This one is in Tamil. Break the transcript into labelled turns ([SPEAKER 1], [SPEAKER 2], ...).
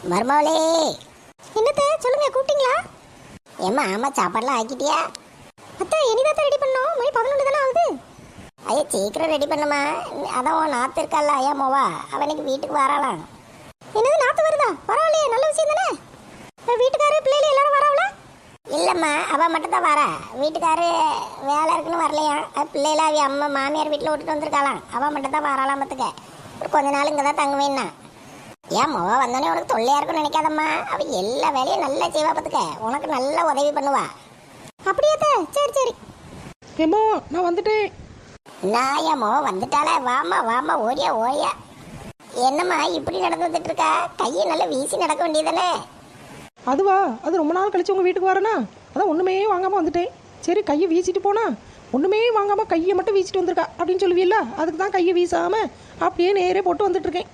[SPEAKER 1] மருமவளே,
[SPEAKER 2] என்னத்த சொல்லுங்க, கூப்பிட்டீங்களா?
[SPEAKER 1] ஏம்மா ஆமா சாப்பாடுலாம் ஆக்கிட்டியா?
[SPEAKER 2] அத்தை இனிதான் ரெடி பண்ணோம். மணி 11 தானே ஆகுது.
[SPEAKER 1] ஐயா சீக்கிரம் ரெடி பண்ணுமா. அதான் உன் நாத்து இருக்கால ஐயா மோவா, அவனுக்கு வீட்டுக்கு வராளாம்.
[SPEAKER 2] என்னது நாத்து வருதா? பரவாயில்லையே, நல்ல விஷயம் தானே. வீட்டுக்காரரு பிள்ளைகள் எல்லாரும் வராங்களா?
[SPEAKER 1] இல்லைம்மா அவன் மட்டும் தான் வரா. வீட்டுக்காரு வேலை இருக்குன்னு வரலையா. பிள்ளைல அவ அம்மா மாமியார் வீட்டில் விட்டுட்டு வந்திருக்காளாம். அவன் மட்டும் தான் வராளாம். பார்த்துக்க ஒரு கொஞ்ச நாள் இங்கே தான் தங்குவேன்னா. ஏன் மொவா வந்தோடனே உனக்கு தொல்லையா இருக்குன்னு நினைக்காதம்மா. அவள் எல்லா வேலையும் நல்லா செய்வா. பார்த்துக்க உனக்கு நல்ல உதவி பண்ணுவா.
[SPEAKER 2] அப்படியாத்த? சரி சரி.
[SPEAKER 3] ஏம்மா நான் வந்துட்டேன்.
[SPEAKER 1] நான் ஏன் மொவா வந்துட்டாளே. வாமா வாமா, ஓடியா ஓடியா. என்னம்மா இப்படி நடந்து வந்துட்டு இருக்கா? கையை நல்லா வீசி நடக்க வேண்டியதானே.
[SPEAKER 3] அதுவா, அது ரொம்ப நாள் கழிச்சு உங்கள் வீட்டுக்கு வரேனா, அதான் ஒன்றுமே வாங்காமல் வந்துட்டேன். சரி கையை வீசிட்டு போனா, ஒன்றுமே வாங்காமல் கையை மட்டும் வீசிட்டு வந்திருக்கா அப்படின்னு சொல்லுவீல்ல, அதுக்கு தான் கையை வீசாமல் அப்படியே நேரே போட்டு வந்துட்டுருக்கேன்.